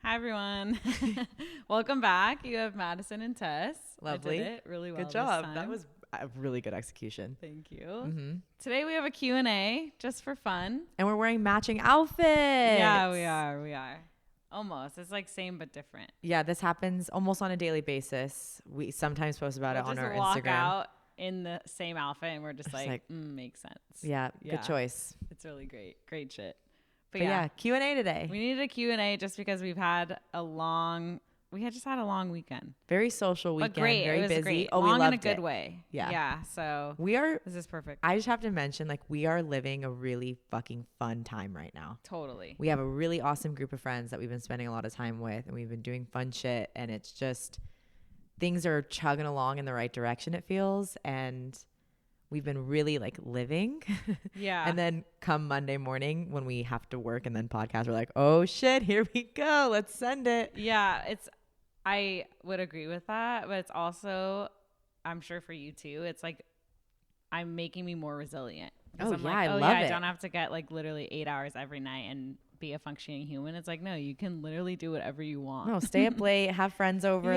Hi, everyone. Welcome back. You have Madison and Tess. Lovely. I did it really well. Good job. This time. That was a really good execution. Thank you. Mm-hmm. Today we have a Q&A just for fun. And we're wearing matching outfits. Yeah, we are. Almost. It's like same but different. Yeah, this happens almost on a daily basis. We sometimes post about it on our walk Instagram. Out in the same outfit and we're just like makes sense. Yeah, good choice. It's really great. Great shit. But yeah, Q&A today. We needed a Q&A just because we had a long weekend. Very social weekend. But great. Very it was busy. Great. Oh, long we loved in a good it. way. Yeah. Yeah. So this is perfect. I just have to mention, we are living a really fucking fun time right now. Totally. We have a really awesome group of friends that we've been spending a lot of time with, and we've been doing fun shit, and it's just things are chugging along in the right direction, it feels, and we've been really living. Yeah. And then come Monday morning when we have to work and then podcast, we're like, oh shit, here we go. Let's send it. Yeah. I would agree with that, but it's also, I'm sure for you too, it's I'm making me more resilient. Oh I'm yeah, like, I love it. I don't have to get literally 8 hours every night and be a functioning human. It's no, you can literally do whatever you want. No, stay up late, have friends over.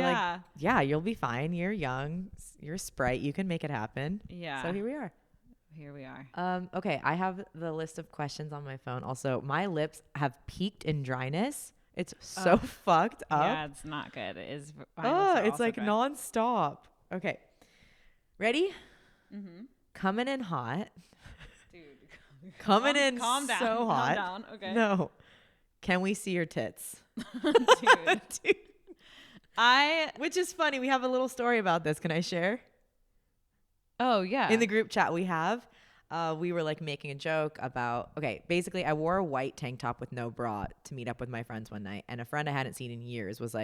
Yeah. You'll be fine. You're young. You're a sprite. You can make it happen. Yeah. So here we are. Okay, I have the list of questions on my phone. Also, my lips have peaked in dryness. It's so fucked up. Yeah, it's not good. It is. It's nonstop. Okay. Ready? Mm-hmm. Coming in hot. Dude. Coming in calm down. so hot. Calm down. Okay. No. Can we see your tits? Dude. Which is funny. We have a little story about this. Can I share? Oh, yeah. In the group chat we have, we were making a joke about, basically I wore a white tank top with no bra to meet up with my friends one night. And a friend I hadn't seen in years was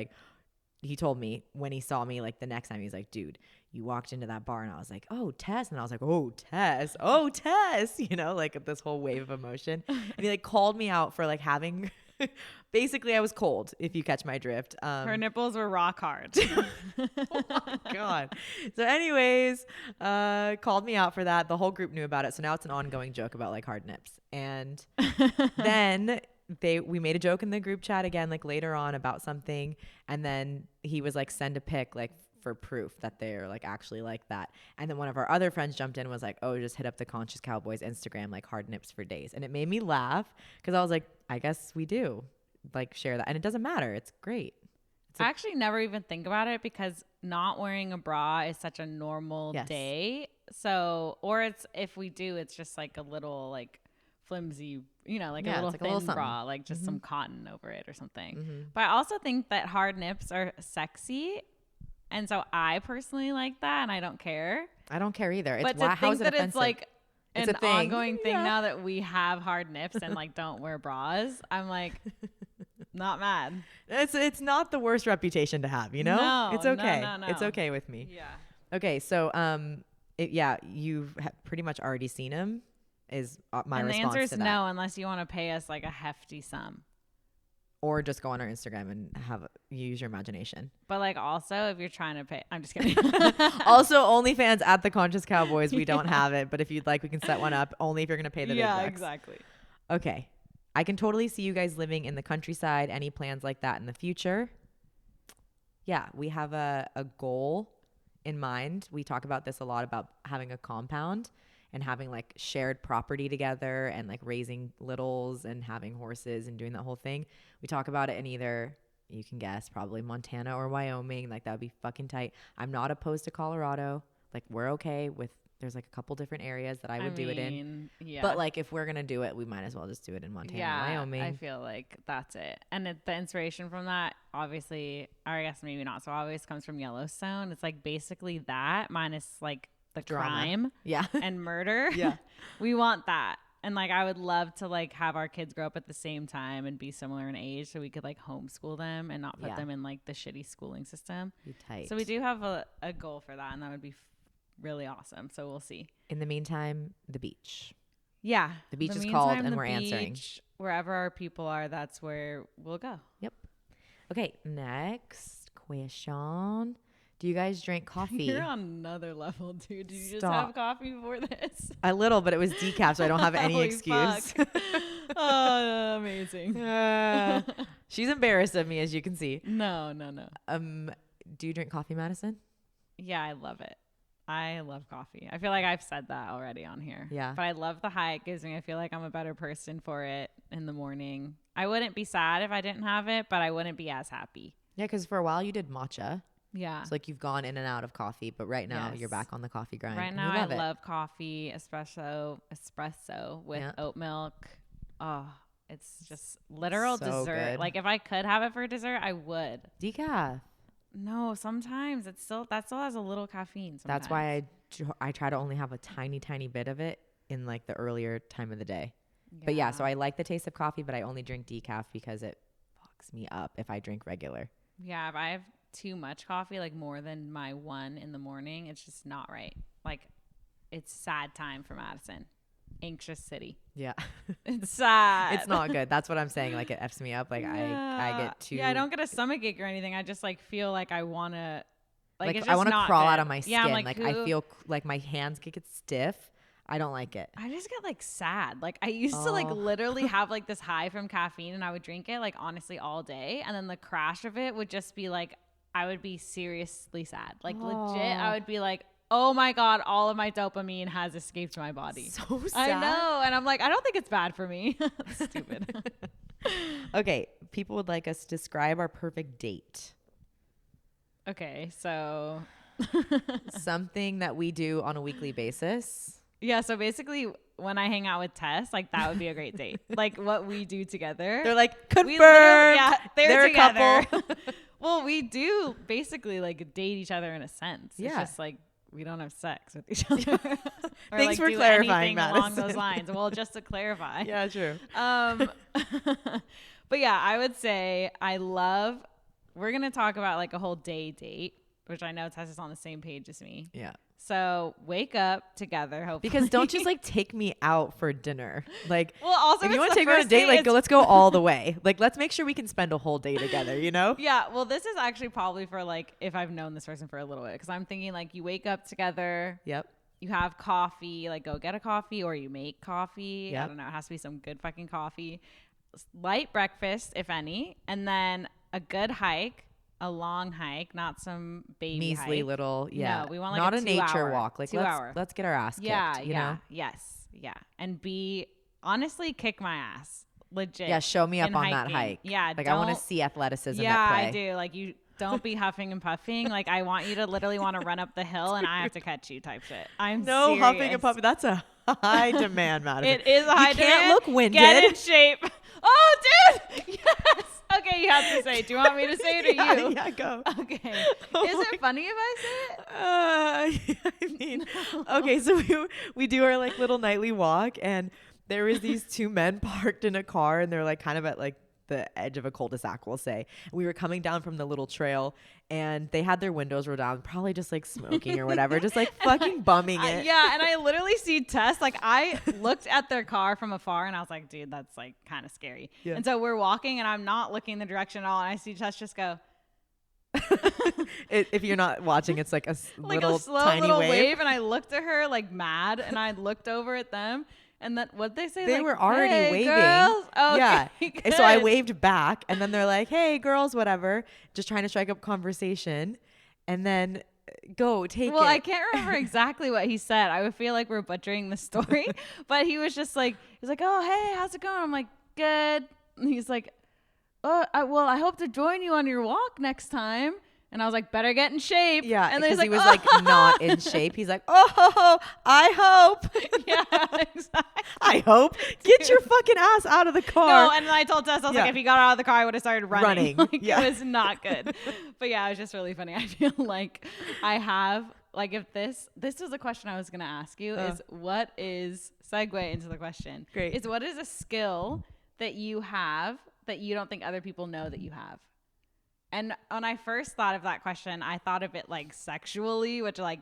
he told me when he saw me the next time, he's like, dude, you walked into that bar. And I was like, oh, Tess. And I was like, oh, Tess. Oh, Tess. This whole wave of emotion. And he called me out for having, basically I was cold, if you catch my drift. Her nipples were rock hard. Oh my God. So anyways, called me out for that. The whole group knew about it. So now it's an ongoing joke about hard nips. And then we made a joke in the group chat again, later on about something. And then he was send a pic, for proof that they're actually like that. And then one of our other friends jumped in and was like, oh, just hit up the Conscious Cowboys Instagram, hard nips for days. And it made me laugh because I was like, I guess we do share that. And it doesn't matter. It's great. I actually never even think about it because not wearing a bra is such a normal day. So, or if we do, it's just a little flimsy, a little thin bra, just some cotton over it or something. Mm-hmm. But I also think that hard nips are sexy. And so I personally like that and I don't care. I don't care either. But to think that it's an ongoing thing now that we have hard nips and don't wear bras, I'm not mad. It's not the worst reputation to have, No, it's okay. No. It's okay with me. Yeah. Okay, so you've pretty much already seen him. Is my response to that. And the answer is no, unless you want to pay us a hefty sum. Or just go on our Instagram and use your imagination. But also if you're trying to pay, I'm just kidding. Also, OnlyFans at the Conscious Cowboys. We don't have it, but if you'd like, we can set one up. Only if you're gonna pay the big bucks. Yeah, exactly. Okay, I can totally see you guys living in the countryside. Any plans like that in the future? Yeah, we have a goal in mind. We talk about this a lot about having a compound and having shared property together and raising littles and having horses and doing that whole thing. We talk about it in either, you can guess, probably Montana or Wyoming. That would be fucking tight. I'm not opposed to Colorado. We're okay with, there's a couple different areas that I would do it in. Yeah. But if we're going to do it, we might as well just do it in Montana and Wyoming. I feel that's it. And the inspiration from that, obviously, or I guess maybe not so obvious, comes from Yellowstone. It's basically that minus the drama. Crime and murder. Yeah. We want that. And I would love to have our kids grow up at the same time and be similar in age so we could homeschool them and not put them in the shitty schooling system. Be tight. So we do have a goal for that and that would be really awesome. So we'll see. In the meantime, the beach. Yeah. The beach is called and we're answering. Wherever our people are, that's where we'll go. Yep. Okay, next question. Do you guys drink coffee? You're on another level, dude. Did you just have coffee before this? A little, but it was decaf, so I don't have any excuse. Oh, amazing. She's embarrassed of me, as you can see. No. Do you drink coffee, Madison? Yeah, I love it. I love coffee. I feel like I've said that already on here. Yeah. But I love the high it gives me. I feel like I'm a better person for it in the morning. I wouldn't be sad if I didn't have it, but I wouldn't be as happy. Yeah, because for a while you did matcha. Yeah. So like you've gone in and out of coffee, but right now you're back on the coffee grind. Right now I love coffee, espresso with oat milk. Oh, it's just literal dessert. Good. Like if I could have it for dessert, I would. Decaf. No, sometimes that still has a little caffeine. Sometimes. That's why I try to only have a tiny bit of it in like the earlier time of the day. Yeah. But yeah, so I like the taste of coffee, but I only drink decaf because it fucks me up if I drink regular. Yeah, if I have too much coffee, like more than my 1 in the morning, it's just not right. Like it's sad time for Madison. Anxious city. Yeah. It's sad. It's not good. That's what I'm saying. Like it F's me up. Like I get too. Yeah, I don't get a stomach ache or anything. I just like feel like I want to like it's I want to crawl out of my skin. Yeah, like I feel like my hands get stiff. I don't like it. I just get like sad. Like I used to like literally have like this high from caffeine and I would drink it like honestly all day. And then the crash of it would just be like, I would be seriously sad. Like legit, I would be like, oh my God, all of my dopamine has escaped my body. So sad. I know. And I'm like, I don't think it's bad for me. Stupid. Okay. People would like us to describe our perfect date. Okay. So something that we do on a weekly basis. Yeah. So basically when I hang out with Tess, like that would be a great date. Like what we do together. They're like, confirmed. Yeah, they're together. A couple. Well, we do basically like date each other in a sense. Yeah. It's just like we don't have sex with each other. Or Thanks like for do clarifying, Madison. Along Madison. those lines. Well, just to clarify. Yeah, true. But yeah, I would say we're going to talk about like a whole day date, which I know Tess is on the same page as me. Yeah. So wake up together, hopefully. Because don't just like take me out for dinner. Like, well, also if you want to take me on a date, like let's go all the way. Like, let's make sure we can spend a whole day together, you know? Yeah. Well, this is actually probably for like, if I've known this person for a little bit, because I'm thinking like you wake up together. Yep. You have coffee, like go get a coffee or you make coffee. Yep. I don't know. It has to be some good fucking coffee. Light breakfast, if any. And then a good hike. A long hike, not some baby measly hike. Little, yeah. No, we want like not a nature walk. Like let's get our ass kicked. Yeah, you know? Yes, yeah, and honestly kick my ass, legit. Yeah, show me up on hiking. that hike. Yeah, like I want to see athleticism. Yeah, at play. I do. Like you don't be huffing and puffing. Like I want you to literally want to run up the hill and I have to catch you type shit. I'm no serious. Huffing and puffing. That's a high demand, Madison. It is a high demand. You can't look winded. Get in shape. Oh, dude. Yes. Okay, you have to say it. Do you want me to say it or you? Yeah, go. Okay. Is it funny if I say it? I mean, okay, so we do our like little nightly walk, and there was these two men parked in a car, and they're like kind of at like the edge of a cul-de-sac, we'll say. We were coming down from the little trail, and they had their windows rolled down, probably just like smoking or whatever, just like fucking bumming it. Yeah, and I literally see Tess, like I looked at their car from afar and I was like, dude, that's like kind of scary. Yeah. And so we're walking and I'm not looking the direction at all, and I see Tess just go. If you're not watching, it's like a like little a slow tiny little wave, and I looked at her like mad, and I looked over at them. And then what'd they say? They like, were already hey, waving. Girls? Oh, yeah. Okay, so I waved back, and then they're like, hey, girls, whatever. Just trying to strike up conversation. And then go take it. Well, I can't remember exactly what he said. I would feel like we're butchering the story. But he was just like, he's like, oh, hey, how's it going? I'm like, good. And he's like, oh, I hope to join you on your walk next time. And I was like, better get in shape. Yeah, and then he was like not in shape. He's like, oh, I hope. Yeah, exactly. I hope. Get your fucking ass out of the car. No, and then I told Tess, I was like, if he got out of the car, I would have started running. Like, yeah. It was not good. But yeah, it was just really funny. I feel like I have, like if this was a question I was going to ask you is what is, segue into the question. Great. Is what is a skill that you have that you don't think other people know that you have? And when I first thought of that question, I thought of it like sexually, which like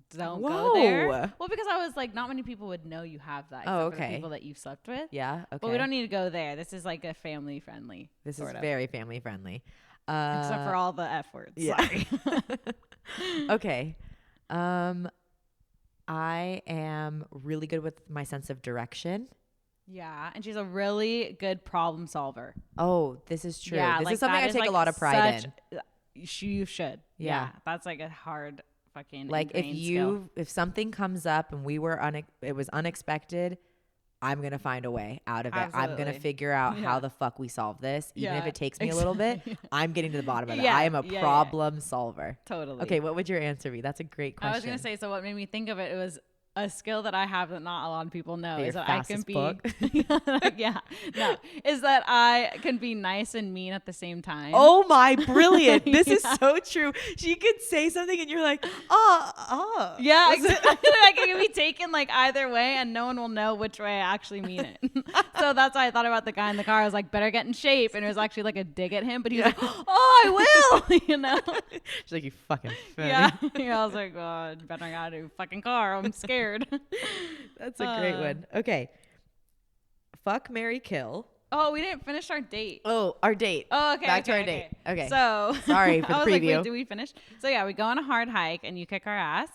don't go there. Well, because I was like, not many people would know you have that. Except for the people that you've slept with. Yeah. Okay. But we don't need to go there. This is like a family friendly. This is very family friendly. Except for all the F words. Yeah. Sorry. Okay. I am really good with my sense of direction. Yeah, and she's a really good problem solver. Oh, this is true. Yeah, this like is something I take a lot of pride in. You should. Yeah. That's like a hard fucking like skill. if something comes up and it was unexpected, I'm going to find a way out of it. Absolutely. I'm going to figure out how the fuck we solve this. Even if it takes me a little bit, I'm getting to the bottom of it. I am a problem solver. Totally. Okay, what would your answer be? That's a great question. I was going to say, so what made me think of it was a skill that I have that not a lot of people know is that I can be is that I can be nice and mean at the same time. Oh my, brilliant. This is so true. She could say something and you're like, yeah, exactly. I can be taken like either way and no one will know which way I actually mean it. So that's why I thought about the guy in the car. I was like, better get in shape, and it was actually like a dig at him, but he was like, oh, I will. She's like, you fucking funny. Yeah, I was like, oh, better not do fucking car, I'm scared. That's a great one. Okay. Fuck, marry, kill. Oh, we didn't finish our date. Oh, our date. Oh, okay. Back to our date. Okay. So sorry for the preview. Like, wait, did we finish? So yeah, we go on a hard hike and you kick our ass.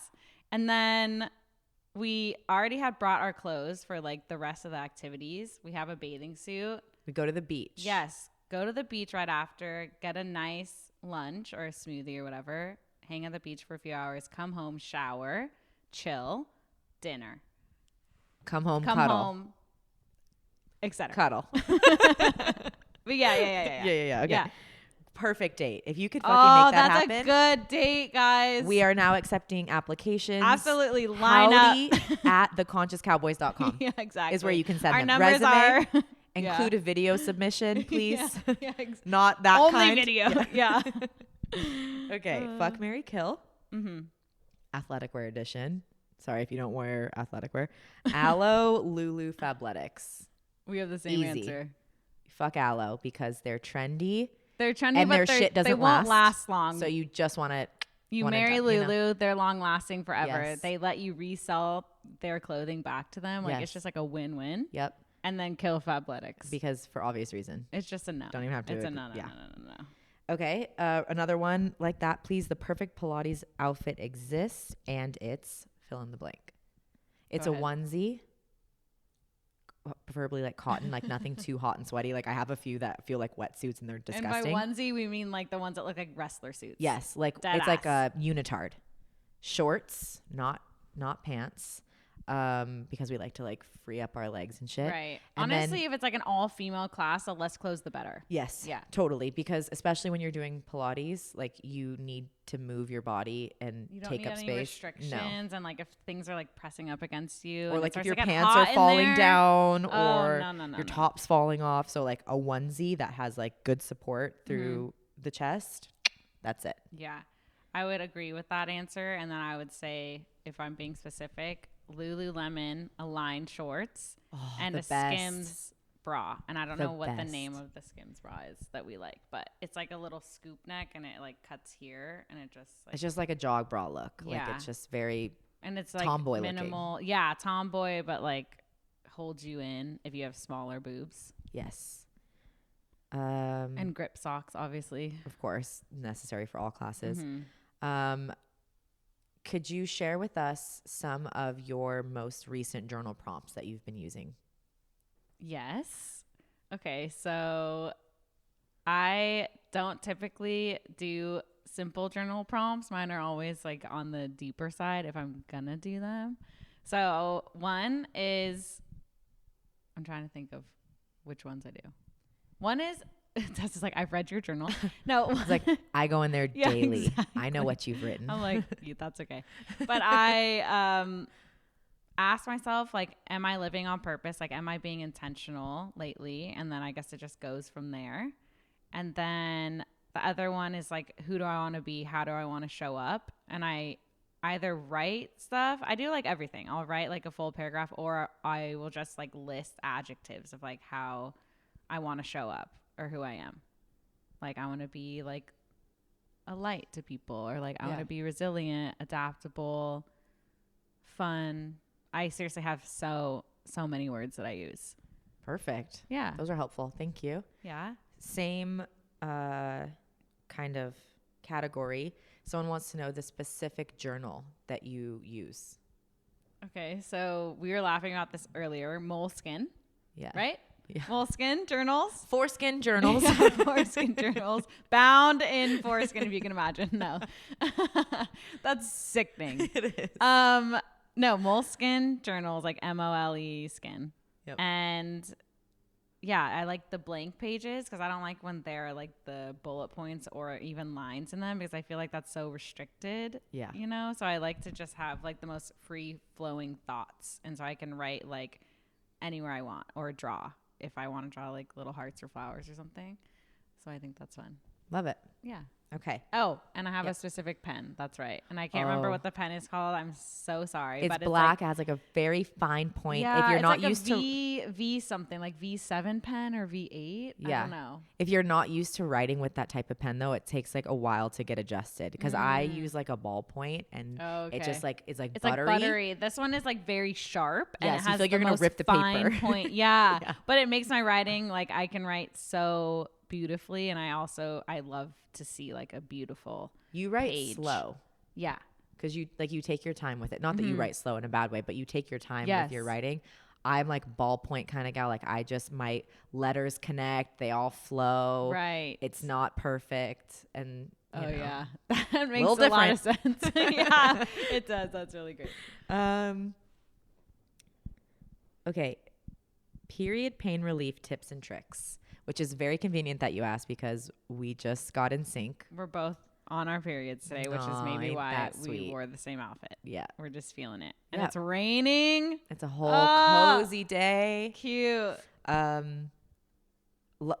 And then we already had brought our clothes for like the rest of the activities. We have a bathing suit. We go to the beach. Yes. Go to the beach right after, get a nice lunch or a smoothie or whatever, hang at the beach for a few hours, come home, shower, chill, dinner. Come home, etc. Cuddle. But yeah. Okay. Yeah. Perfect date. If you could fucking make that happen. That's a good date, guys. We are now accepting applications. Absolutely. Line Howdy up. at theconsciouscouboys.com. Yeah, exactly. Is where you can send our them. Numbers Resume. are Include a video submission, please. Not that only kind. video. Yeah. Okay. Fuck, marry, kill. Athletic wear edition. Sorry if you don't wear athletic wear. Aloe, Lulu, Fabletics. We have the same answer. Fuck Aloe because they're trendy. They're trendy, and but their shit doesn't they won't last long. So you just want to. You marry Lulu, they're long lasting forever. Yes. They let you resell their clothing back to them. Like it's just like a win-win. Yep. And then kill Fabletics. Because for obvious reason. It's just a no. Don't even have to. It's a no. Okay. Another one like that. Please. The perfect Pilates outfit exists and it's fill in the blank. It's a onesie. Preferably like cotton, like nothing too hot and sweaty. Like I have a few that feel like wetsuits and they're disgusting. And by onesie, we mean like the ones that look like wrestler suits. Yes. Like it's like a unitard. Shorts, not pants. Because we like to like free up our legs and shit. Right. And honestly, if it's like an all female class, the less clothes, the better. Yes. Yeah. Totally. Because especially when you're doing Pilates, like you need to move your body and take up space. You don't need any restrictions. And like if things are like pressing up against you. Or like if your pants are falling down or your top's falling off. So like a onesie that has like good support through the chest. That's it. Yeah. I would agree with that answer. And then I would say, if I'm being specific, Lululemon Align shorts and a Skims bra. And I don't know what the name of the Skims bra is that we like, but it's like a little scoop neck and it like cuts here and it just like, it's just like a jog bra look. Yeah. Like it's just very and it's like tomboy minimal. Looking. Yeah, tomboy, but like holds you in if you have smaller boobs. Yes. And grip socks, obviously. Of course, necessary for all classes. Could you share with us some of your most recent journal prompts that you've been using? Yes. Okay, so I don't typically do simple journal prompts. Mine are always like on the deeper side if I'm gonna do them. So one is, I'm trying to think of which ones I do. One is, that's just like, I've read your journal. No. It's like, I go in there daily. Exactly. I know what you've written. I'm like, yeah, that's okay. But I ask myself, like, am I living on purpose? Like, am I being intentional lately? And then I guess it just goes from there. And then the other one is like, who do I want to be? How do I want to show up? And I either write stuff. I do like everything. I'll write like a full paragraph, or I will just like list adjectives of like how I want to show up or who I am. Like, I want to be like a light to people, or like I want to be resilient, adaptable, fun. I seriously have so many words that I use. Perfect. Yeah. Those are helpful. Thank you. Yeah. Same kind of category. Someone wants to know the specific journal that you use. Okay, so we were laughing about this earlier. Moleskin. Yeah. Right? Yeah. Moleskin journals. Foreskin journals. Yeah, foreskin journals. Bound in foreskin, if you can imagine. No. That's sickening. It is. No, moleskin journals, like MOLE skin. Yep. And yeah, I like the blank pages because I don't like when there are like the bullet points or even lines in them because I feel like that's so restricted. Yeah. You know, so I like to just have like the most free flowing thoughts. And so I can write like anywhere I want or draw if I want to draw like little hearts or flowers or something. So I think that's fun. Love it. Yeah. Okay. Oh, and I have a specific pen. That's right. And I can't remember what the pen is called. I'm so sorry. It's black. It has like a very fine point. Yeah, if you're it's not like used to V something like V7 pen or V8. Yeah. I don't know. If you're not used to writing with that type of pen though, it takes like a while to get adjusted because I use like a ballpoint and it just like it's It's buttery. like buttery. This one is like very sharp and Yeah, it so you has feel like you're the gonna most rip the fine paper. point. Yeah. Yeah. But it makes my writing like I can write so beautifully and I love to see like a beautiful You write page. slow. Yeah. Because you take your time with it. Not that you write slow in a bad way, but you take your time Yes. with your writing. I'm like ballpoint kind of gal. Like I just my letters connect, they all flow. Right. It's not perfect, and you know, yeah, that makes little a lot of different. sense. Yeah, it does. That's really great. Okay, period pain relief tips and tricks, which is very convenient that you asked because we just got in sync. We're both on our periods today, which is maybe ain't why that we sweet. wore the same outfit. Yeah, We're just feeling it, and Yeah. it's raining. it's a whole cozy day. Cute.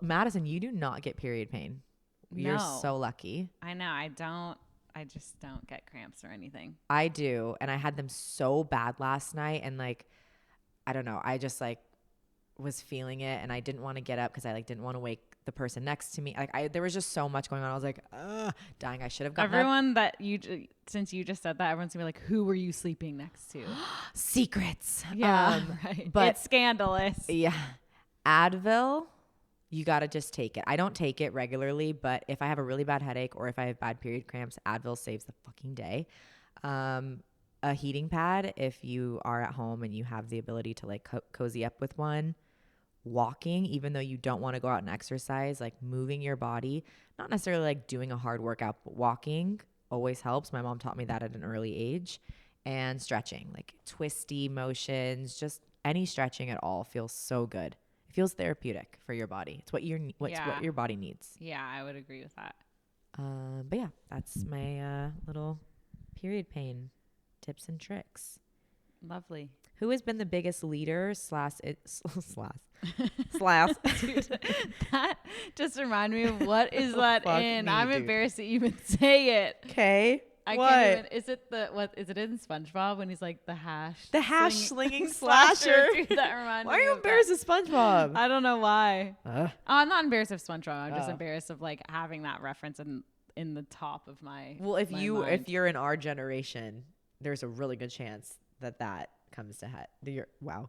Madison, you do not get period pain. You're No. so lucky. I know. I just don't get cramps or anything. I do, and I had them so bad last night, and like, I don't know, I just like was feeling it, and I didn't want to get up because I like didn't want to wake the person next to me. Like, there was just so much going on. I was like, dying. I should have gotten Everyone since you just said that, everyone's gonna be like, "Who were you sleeping next to?" secrets. Yeah, right. But it's scandalous. yeah, Advil. You got to just take it. I don't take it regularly, but if I have a really bad headache or if I have bad period cramps, Advil saves the fucking day. A heating pad, if you are at home and you have the ability to like cozy up with one. Walking, even though you don't want to go out and exercise, like moving your body, not necessarily like doing a hard workout, but walking always helps. My mom taught me that at an early age. And stretching, like twisty motions, just any stretching at all feels so good. It feels therapeutic for your body. It's what what your body needs. Yeah, I would agree with that. But yeah, that's my little period pain tips and tricks. Lovely. Who has been the biggest leader slash Dude, that just reminded me of what is that in? I'm embarrassed to even say it. Okay. I can't even. Is it in SpongeBob when he's like the hash slinging slasher? Dude, that reminded Why are me you of embarrassed of SpongeBob? I don't know why. Uh. I'm not embarrassed of SpongeBob. I'm just embarrassed of like having that reference in the top of my. Well, if mind. you're in our generation, there's a really good chance that comes to head.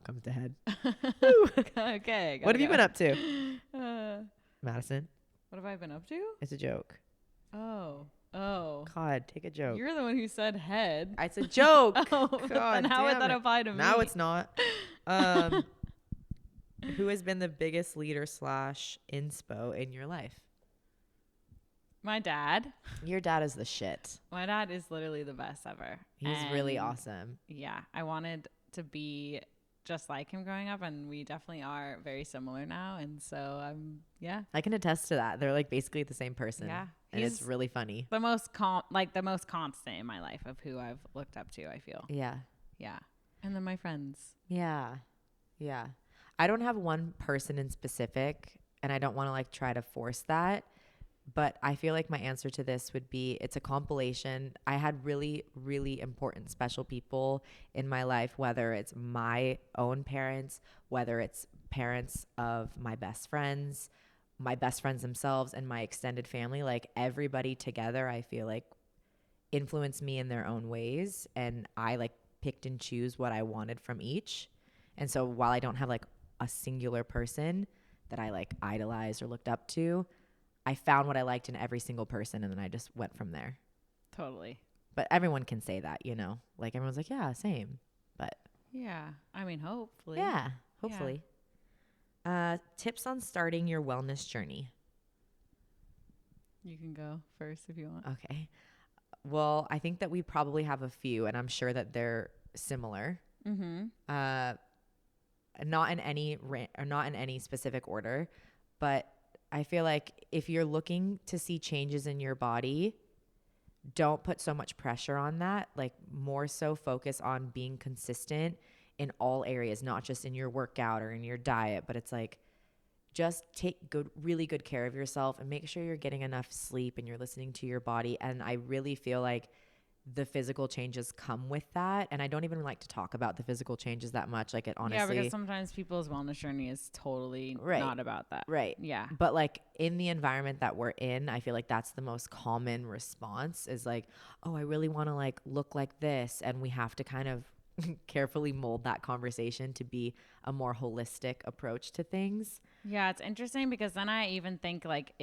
Comes to head. Okay. What have you been up to, Madison? What have I been up to? It's a joke. Oh. God, take a joke. You're the one who said head. It's a joke. Oh, God, then how would that apply to me? Now it's not. Who has been the biggest leader slash inspo in your life? My dad. Your dad is the shit. My dad is literally the best ever. He's really awesome. Yeah. I wanted to be just like him growing up, and we definitely are very similar now. And so, I can attest to that. They're like basically the same person. Yeah. And it's really funny. The most constant in my life of who I've looked up to, I feel. Yeah. Yeah. And then my friends. Yeah. Yeah. I don't have one person in specific, and I don't want to like try to force that. But I feel like my answer to this would be it's a compilation. I had really, really important special people in my life, whether it's my own parents, whether it's parents of my best friends themselves, and my extended family. Like everybody together, I feel like influenced me in their own ways. And I like picked and choose what I wanted from each. And so while I don't have like a singular person that I like idolized or looked up to, I found what I liked in every single person, and then I just went from there. Totally. But everyone can say that, you know, like everyone's like, yeah, same. But yeah, I mean, hopefully. Yeah, hopefully. Tips on starting your wellness journey. You can go first if you want. Okay. Well, I think that we probably have a few, and I'm sure that they're similar. Mm-hmm. Not in any specific order, but I feel like if you're looking to see changes in your body, don't put so much pressure on that. Like, more so focus on being consistent in all areas, not just in your workout or in your diet, but it's like, just take really good care of yourself and make sure you're getting enough sleep and you're listening to your body. And I really feel like the physical changes come with that. And I don't even like to talk about the physical changes that much. Like, it honestly. Yeah, because sometimes people's wellness journey is totally not about that. Right. Yeah. But like, in the environment that we're in, I feel like that's the most common response is like, oh, I really want to like look like this. And we have to kind of carefully mold that conversation to be a more holistic approach to things. Yeah, it's interesting because then I even think like,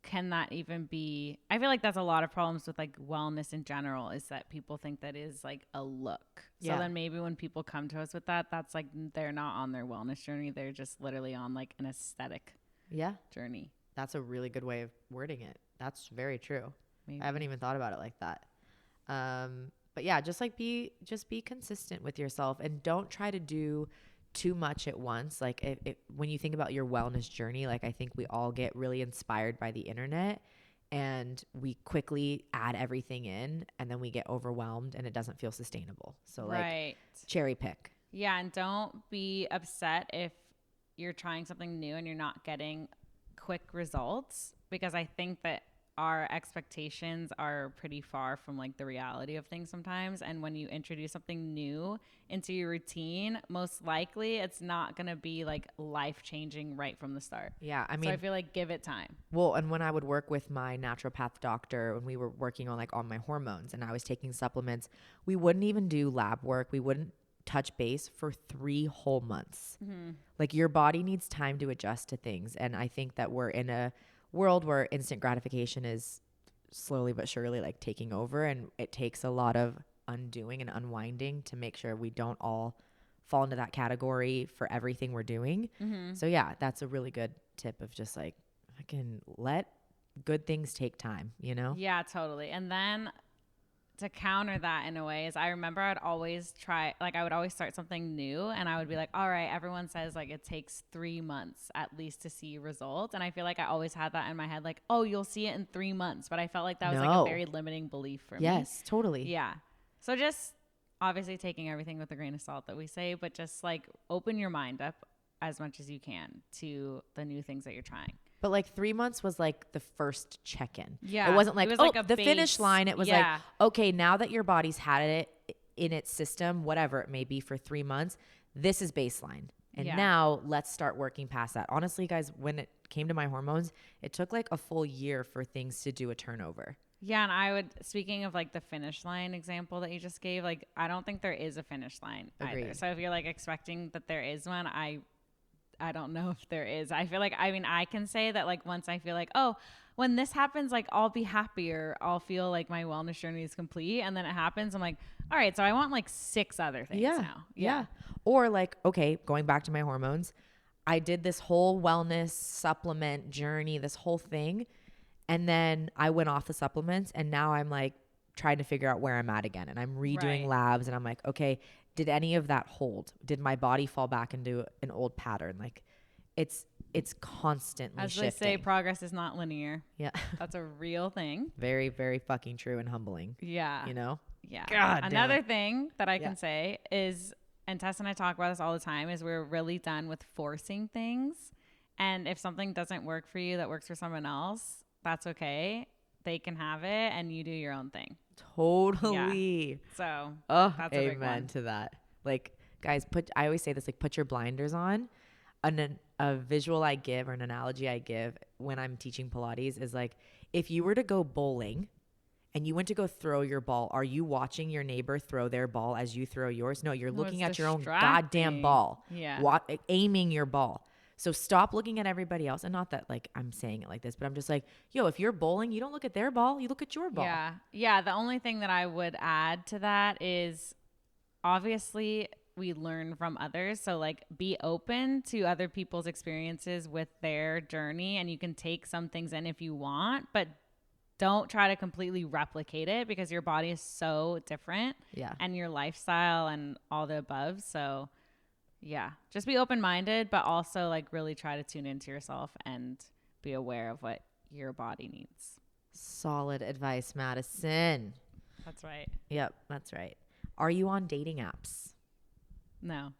can that even be, I feel like that's a lot of problems with like wellness in general, is that people think that is like a look. So then maybe when people come to us with that, that's like, they're not on their wellness journey. They're just literally on like an aesthetic journey. That's a really good way of wording it. That's very true. Maybe. I haven't even thought about it like that. But yeah, just be consistent with yourself and don't try to do too much at once. Like, when you think about your wellness journey, like, I think we all get really inspired by the internet and we quickly add everything in and then we get overwhelmed and it doesn't feel sustainable. So like, cherry pick. Yeah. And don't be upset if you're trying something new and you're not getting quick results, because I think that our expectations are pretty far from like the reality of things sometimes. And when you introduce something new into your routine, most likely it's not going to be like life-changing right from the start. Yeah. I mean, so I feel like give it time. Well, and when I would work with my naturopath doctor, when we were working on my hormones and I was taking supplements, we wouldn't even do lab work. We wouldn't touch base for 3 whole months. Mm-hmm. Like, your body needs time to adjust to things. And I think that we're in a world where instant gratification is slowly but surely like taking over, and it takes a lot of undoing and unwinding to make sure we don't all fall into that category for everything we're doing. Mm-hmm. So yeah, that's a really good tip of just like, I can let good things take time, you know? Yeah, totally. And then to counter that in a way is, I remember I would always start something new and I would be like, all right, everyone says like it takes 3 months at least to see results. And I feel like I always had that in my head, like, oh, you'll see it in 3 months. But I felt like that was like a very limiting belief for me. Yes, totally. Yeah. So just obviously taking everything with a grain of salt that we say, but just like open your mind up as much as you can to the new things that you're trying. But like 3 months was like the first check-in. Yeah. It wasn't like, the base. finish line. It was like, okay, now that your body's had it in its system, whatever it may be, for 3 months, this is baseline. And now let's start working past that. Honestly, guys, when it came to my hormones, it took like a full year for things to do a turnover. Yeah. And speaking of like the finish line example that you just gave, like, I don't think there is a finish line either. So if you're like expecting that there is one, I don't know if there is. I feel like, I mean, I can say that like, once I feel like, oh, when this happens, like, I'll be happier. I'll feel like my wellness journey is complete. And then it happens. I'm like, all right, so I want like 6 other things now. Yeah. Or like, okay, going back to my hormones, I did this whole wellness supplement journey, this whole thing. And then I went off the supplements and now I'm like trying to figure out where I'm at again. And I'm redoing labs and I'm like, okay, did any of that hold? Did my body fall back into an old pattern? Like, it's constantly shifting. As they say, progress is not linear. Yeah. That's a real thing. Very, very fucking true and humbling. Yeah. You know? Yeah. God Another thing that I can say is, and Tess and I talk about this all the time, is we're really done with forcing things. And if something doesn't work for you that works for someone else, that's okay. They can have it and you do your own thing. Totally. Yeah. So that's a big one to that. Like, guys, I always say this, like, put your blinders on. A visual I give, or an analogy I give when I'm teaching Pilates, is like, if you were to go bowling and you went to go throw your ball, are you watching your neighbor throw their ball as you throw yours? No, you're looking at your own goddamn ball. Yeah. Aiming your ball. So stop looking at everybody else. And not that like I'm saying it like this, but I'm just like, yo, if you're bowling, you don't look at their ball, you look at your ball. Yeah. Yeah. The only thing that I would add to that is obviously we learn from others. So like be open to other people's experiences with their journey, and you can take some things in if you want, but don't try to completely replicate it because your body is so different. Yeah. And your lifestyle and all the above. So yeah, just be open-minded, but also like really try to tune into yourself and be aware of what your body needs. Solid advice, Madison. That's right. Yep, that's right. Are you on dating apps? No.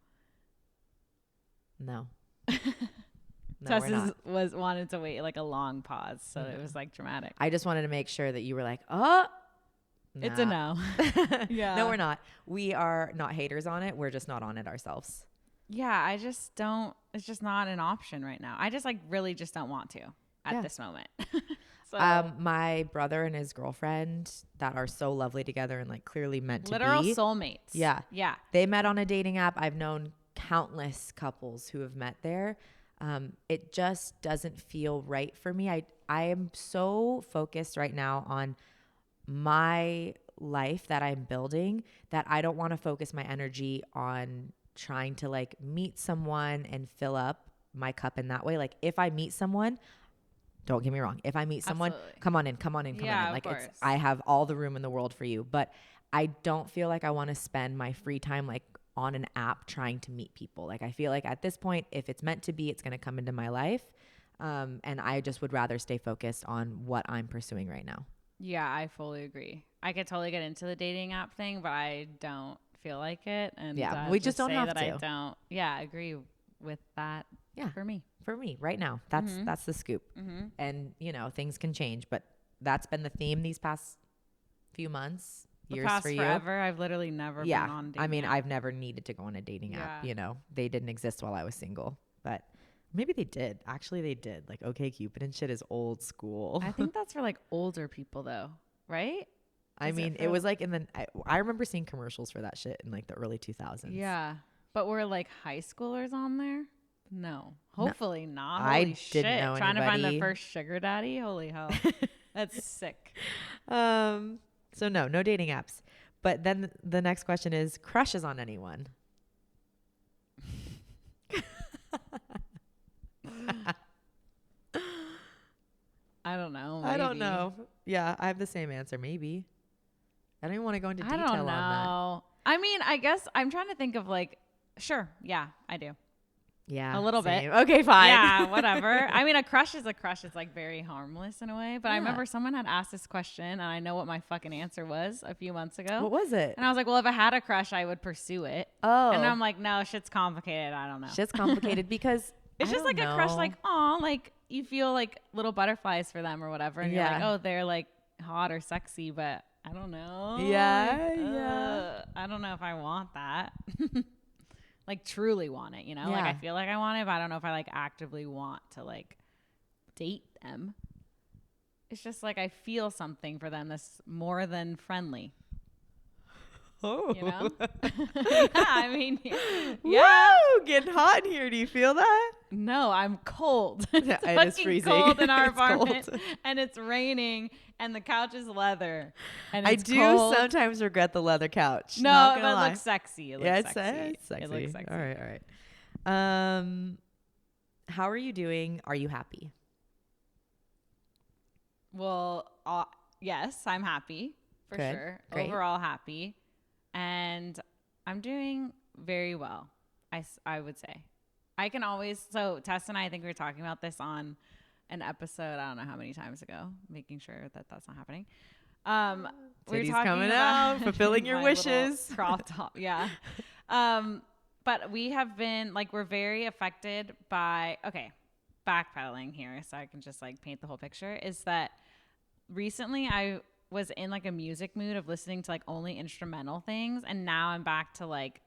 No. No, Tess wanted to wait like a long pause, so it was like dramatic. I just wanted to make sure that you were like, oh, nah. It's a no. Yeah. No, we're not. We are not haters on it. We're just not on it ourselves. Yeah, I just don't. It's just not an option right now. I just like really just don't want to at this moment. So, my brother and his girlfriend that are so lovely together and like clearly meant to be. Literal soulmates. Yeah. Yeah. They met on a dating app. I've known countless couples who have met there. It just doesn't feel right for me. I am so focused right now on my life that I'm building that I don't want to focus my energy on trying to like meet someone and fill up my cup in that way. Like if I meet someone, don't get me wrong. If I meet someone, come on in. Like I have all the room in the world for you, but I don't feel like I want to spend my free time like on an app trying to meet people. Like I feel like at this point, if it's meant to be, it's going to come into my life. And I just would rather stay focused on what I'm pursuing right now. Yeah, I fully agree. I could totally get into the dating app thing, but I don't feel like it. And yeah, we just don't have to. I don't. Yeah, I agree with that. Yeah, for me right now, that's the scoop. And you know, things can change, but that's been the theme these past few months, years for you. Forever. I've literally never been on a dating I mean, app. I've never needed to go on a dating app. You know, they didn't exist while I was single, but maybe they did. Actually, they did. Like OkCupid and shit is old school. I think that's for like older people though, right? I mean, it was like I remember seeing commercials for that shit in like the early 2000s. Yeah. But were like high schoolers on there? No. Hopefully not. Holy I shit. didn't know Trying anybody. to find the first sugar daddy? Holy hell. That's sick. So no dating apps. But then the next question is crushes on anyone? I don't know. Maybe. I don't know. Yeah, I have the same answer. Maybe. I don't even want to go into detail on that. I mean, I guess I'm trying to think of like, sure. Yeah, I do. Yeah. A little bit. Okay, fine. Yeah, whatever. I mean, a crush is a crush. It's like very harmless in a way. But I remember someone had asked this question and I know what my fucking answer was a few months ago. What was it? And I was like, well, if I had a crush, I would pursue it. Oh. And I'm like, no, shit's complicated. I don't know. Shit's complicated because it's just like a crush, like, oh, like you feel like little butterflies for them or whatever. And you're like, oh, they're like hot or sexy, but I don't know. Yeah. I don't know if I want that. Like truly want it, you know? Yeah. Like I feel like I want it, but I don't know if I like actively want to like date them. It's just like I feel something for them that's more than friendly. Oh. You know? Yeah, I mean, yeah. Woo, getting hot in here. Do you feel that? No, I'm cold. Yeah, it is freezing. Cold in our apartment, and it's raining, and the couch is leather. And it's cold. Sometimes regret the leather couch. No, but it looks sexy. It looks sexy. It's sexy. It looks sexy. All right. How are you doing? Are you happy? Well, yes, I'm happy for sure. Great. Overall happy. And I'm doing very well, I would say. I can always, so Tess and I think we were talking about this on an episode, I don't know how many times ago, making sure that that's not happening. Titties coming out, fulfilling your wishes. Crop top, yeah. But we have been, like, we're very affected by, backpedaling here so I can just, like, paint the whole picture, is that recently I was in, like, a music mood of listening to, like, only instrumental things, and now I'm back to, like,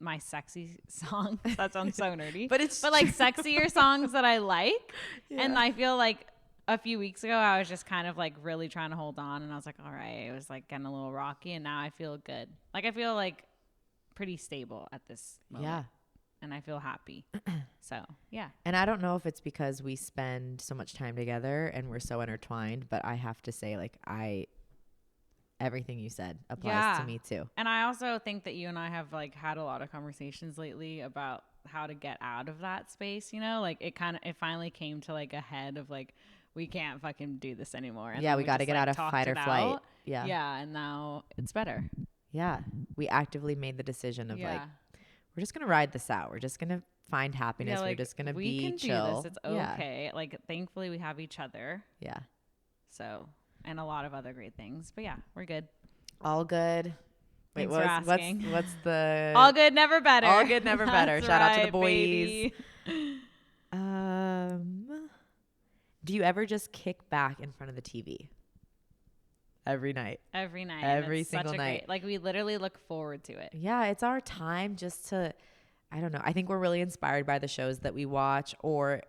my sexy songs. That sounds so nerdy. But like sexier songs that I like. Yeah. And I feel like a few weeks ago I was just kind of like really trying to hold on, and I was like, all right, it was like getting a little rocky, and now I feel good. Like I feel like pretty stable at this moment. Yeah. and I feel happy. So, yeah. And I don't know if it's because we spend so much time together and we're so intertwined, but I have to say, like, everything you said applies to me too. And I also think that you and I have like had a lot of conversations lately about how to get out of that space, you know, like it finally came to like a head of like, we can't fucking do this anymore. And we got to get out of fight or flight. Yeah. Yeah. And now it's better. Yeah. We actively made the decision of like, we're just going to ride this out. We're just going to find happiness. Like, we're just going to be chill. We can do this. It's okay. Like, thankfully we have each other. Yeah. So, and a lot of other great things, but yeah, we're good. All good. Wait, what's the all good, never better. All good, never better. Shout out to the boys. Baby. Do you ever just kick back in front of the TV? Every night. Every night. Every single night. Like we literally look forward to it. Yeah, it's our time just to, I don't know. I think we're really inspired by the shows that we watch, or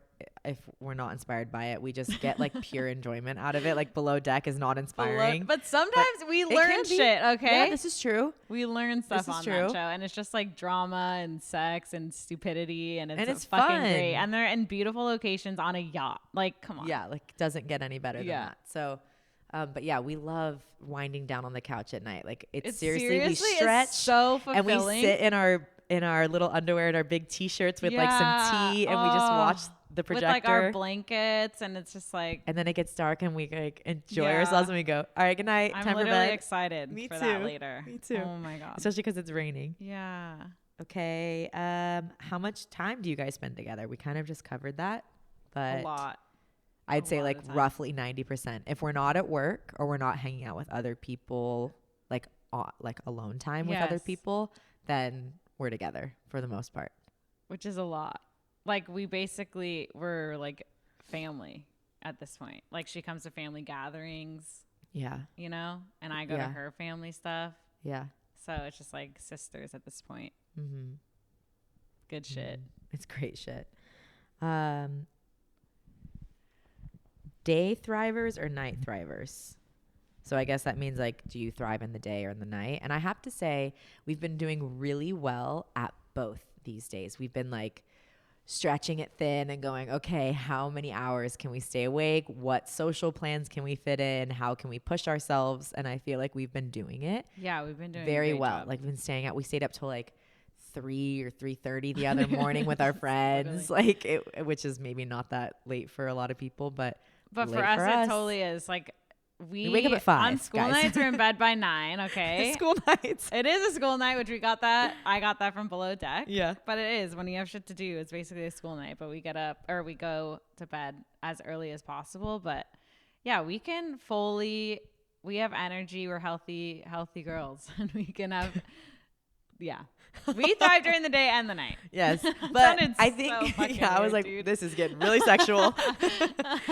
if we're not inspired by it, we just get like pure enjoyment out of it. Like Below Deck is not inspiring. But sometimes we learn shit, okay? Yeah, this is true. We learn stuff on that show. And it's just like drama and sex and stupidity. And it's fucking fun. Great. And they're in beautiful locations on a yacht. Like, come on. Yeah, like doesn't get any better than that. So, but yeah, we love winding down on the couch at night. Like it's seriously we stretch so fulfilling. And we sit in our little underwear and our big t-shirts with like some tea and we just watch the projector. With like our blankets, and it's just like. And then it gets dark and we like enjoy ourselves and we go, all right, good night. I'm time literally for bed. Excited for that later. Me too. Oh my God. Especially because it's raining. Yeah. Okay. How much time do you guys spend together? We kind of just covered that, but a lot. I'd say like roughly 90%. If we're not at work or we're not hanging out with other people, like alone time with other people, then we're together for the most part. Which is a lot. Like we're like family at this point. Like she comes to family gatherings. Yeah. You know, and I go to her family stuff. Yeah. So it's just like sisters at this point. Mm-hmm. Good shit. It's great shit. Day thrivers or night thrivers? So I guess that means like, do you thrive in the day or in the night? And I have to say, we've been doing really well at both these days. We've been like stretching it thin and going, okay, how many hours can we stay awake? What social plans can we fit in? How can we push ourselves? And I feel like we've been doing it. Yeah, we've been doing very well. Job. Like we've been staying out. We stayed up till like 3 or 3:30 the other morning with our friends, like which is maybe not that late for a lot of people, but for us, it totally is. Like we wake up at 5 on school nights. We're in bed by 9. Okay, school nights. It is a school night, which I got that from Below Deck. Yeah, but it is when you have shit to do. It's basically a school night, but we get up or we go to bed as early as possible. But yeah, we have energy. We're healthy girls, and we can have. Yeah. We thrive during the day and the night. Yes. But I think, I was like, this is getting really sexual.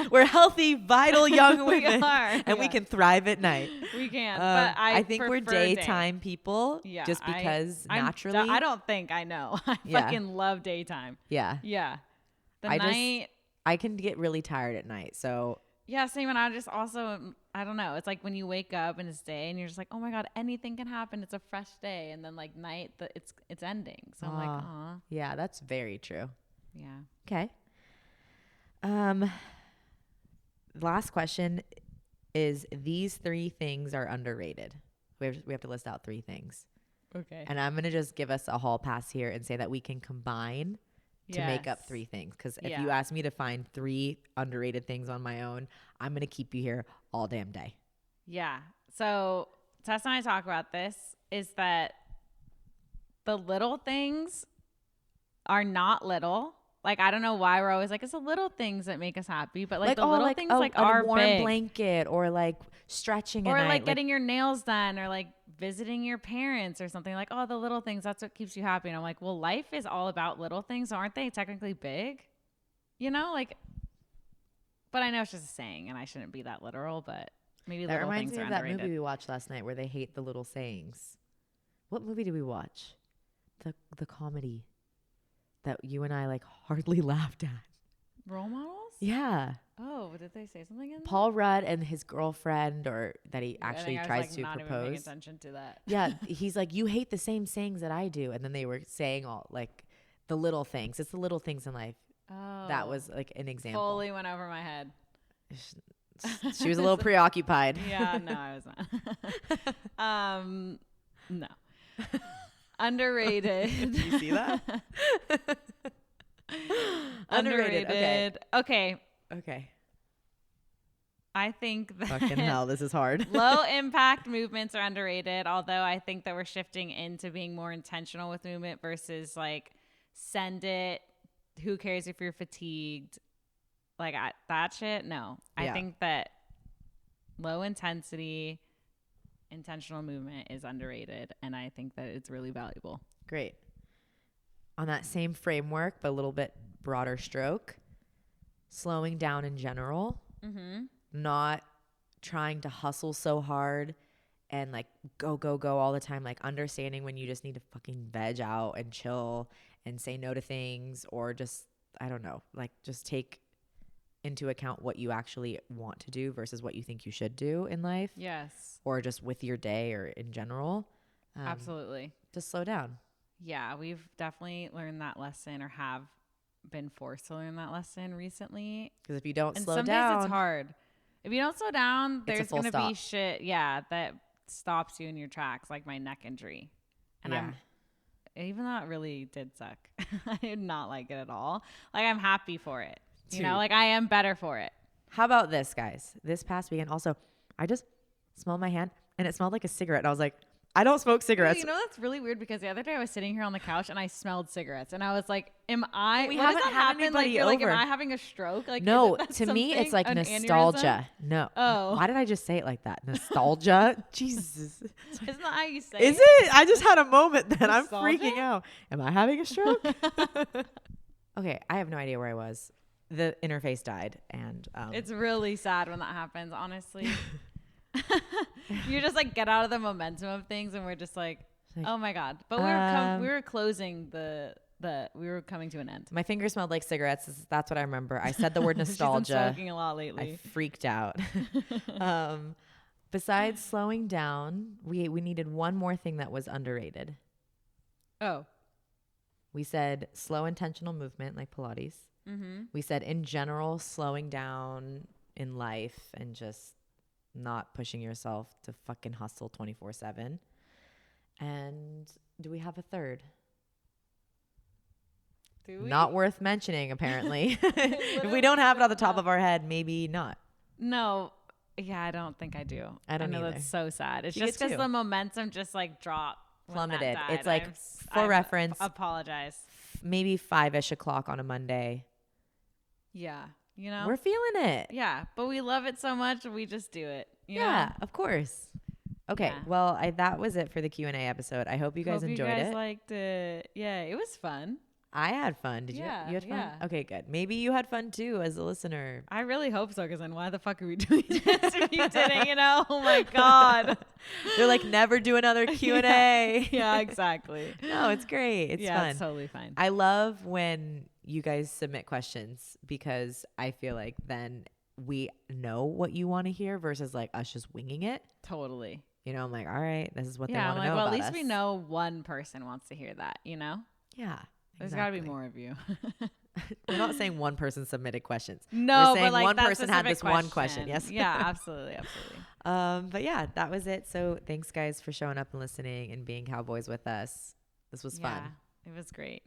We're healthy, vital young women. And we can thrive at night. We can. But I think we're daytime people just because naturally. I don't think I know. I fucking love daytime. Yeah. Yeah. I can get really tired at night. So. Yeah, same. And I just also, I don't know. It's like when you wake up and it's day and you're just like, oh my God, anything can happen. It's a fresh day. And then like night, it's ending. So I'm like, aw. Yeah, that's very true. Yeah. Okay. Last question is, these 3 things are underrated. We have to list out 3 things. Okay. And I'm going to just give us a hall pass here and say that we can combine to make up 3 things. Because if you ask me to find 3 underrated things on my own, I'm going to keep you here all damn day. Yeah. So Tess and I talk about this, is that the little things are not little. Like, I don't know why we're always like, it's the little things that make us happy. But like the little things are a warm big. Blanket, or like stretching or at night. Like getting your nails done, or like visiting your parents or something. Like, oh, the little things, that's what keeps you happy. And I'm like, well, life is all about little things. So aren't they technically big? You know, like, but I know it's just a saying and I shouldn't be that literal, but maybe that little reminds things me are of that underrated. movie we watched last night where they hate the little sayings. What movie did we watch? The comedy that you and I like hardly laughed at. Role models? Yeah. Oh, did they say something in there? Paul Rudd and his girlfriend, or that he actually I tries was, to not propose. Even paying attention to that. Yeah, he's like, you hate the same sayings that I do, and then they were saying all like The little things. It's the little things in life. Oh. That was like an example. Fully went over my head. She was a little preoccupied. Yeah, no, I was not. No. Underrated. Do you see that? Underrated. Okay. I think that fucking hell, this is hard. low impact movements are underrated, although I think that we're shifting into being more intentional with movement versus like send it, who cares if you're fatigued, like that shit. No, I think that low intensity intentional movement is underrated, and I think that it's really valuable. Great. On that same framework, but a little bit broader stroke, slowing down in general, not trying to hustle so hard and like go all the time, like understanding when you just need to fucking veg out and chill and say no to things, or just, I don't know, like just take into account what you actually want to do versus what you think you should do in life. Yes. Or just with your day or in general. Absolutely. Just slow down. Yeah, we've definitely learned that lesson, or have been forced to learn that lesson recently. Because if you don't slow some down, days it's hard. If you don't slow down, there's going to be shit, that stops you in your tracks, like my neck injury. And even though it really did suck, I did not like it at all. Like, I'm happy for it. You know, like I am better for it. How about this, guys? This past weekend, also, I just smelled my hand and it smelled like a cigarette. And I was like, I don't smoke cigarettes. You know, that's really weird, because the other day I was sitting here on the couch and I smelled cigarettes, and I was like, am I, we what haven't does that had happen? anybody Like, you're like, am over. I having a stroke? Like, no, to me, it's like nostalgia. Aneurysm? No. Oh. Why did I just say it like that? Nostalgia? Jesus. Isn't that how you say Is it? it? I just had a moment that I'm Nostalgia? freaking out. Am I having a stroke? Okay, I have no idea where I was. The interface died, and it's really sad when that happens, honestly. You just like get out of the momentum of things, and we're just like, oh my god. But we were closing we were coming to an end. My finger smelled like cigarettes. That's what I remember. I said the word nostalgia. She's been smoking a lot lately. I freaked out. Besides slowing down, we needed one more thing that was underrated. Oh. We said slow intentional movement, like Pilates. We said in general, slowing down in life and just not pushing yourself to fucking hustle 24/7. And do we have a third? Do we? Not worth mentioning, apparently. If we don't have it on the top of our head, maybe not. No. Yeah, I don't think I do. I don't know. That's so sad. It's You just because the momentum just like dropped. Plummeted. It's like, for reference, apologize. Maybe 5-ish o'clock on a Monday. Yeah. You know? We're feeling it. Yeah. But we love it so much, we just do it. You yeah, know? of course. Okay. Yeah. Well, that was it for the Q&A episode. I hope you guys enjoyed it. You guys liked it. Yeah, it was fun. I had fun. Did you? You had fun? Yeah. Okay, good. Maybe you had fun too as a listener. I really hope so, because then why the fuck are we doing this if you didn't, you know? Oh my God. They're like, never do another Q&A. Yeah, exactly. No, it's great. It's fun. It's totally fine. I love when you guys submit questions, because I feel like then we know what you want to hear versus like us just winging it. Totally. You know, I'm like, all right, this is what they I'm want to like, know well, about at least us. we know one person wants to hear that, you know? Yeah. There's got to be more of you. We're not saying one person submitted questions. No, we're saying but like one that person had this one question. Yes. Yeah, absolutely, absolutely. But yeah, that was it. So thanks, guys, for showing up and listening and being cowboys with us. This was fun. It was great.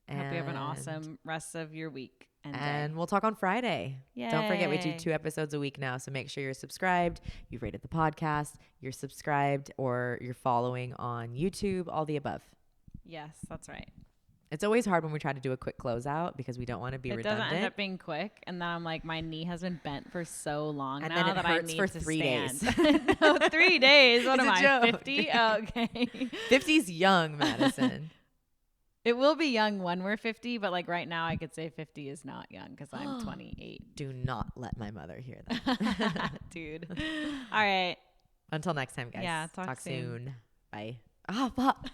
Hope you have an awesome rest of your week. And we'll talk on Friday. Yay. Don't forget, we do 2 episodes a week now. So make sure you're subscribed. You've rated the podcast. You're subscribed, or you're following on YouTube. All the above. Yes, that's right. It's always hard when we try to do a quick closeout, because we don't want to be redundant. It doesn't end up being quick, and then I'm like, my knee has been bent for so long and now then it that hurts I need for to 3 stand. days. No, 3 days. What am I? Joke. 50? Oh, okay. 50's young, Madison. It will be young when we're 50, but like right now I could say 50 is not young, because I'm 28. Do not let my mother hear that. Dude. All right. Until next time, guys. Yeah. Talk soon. Bye. Ah, fuck.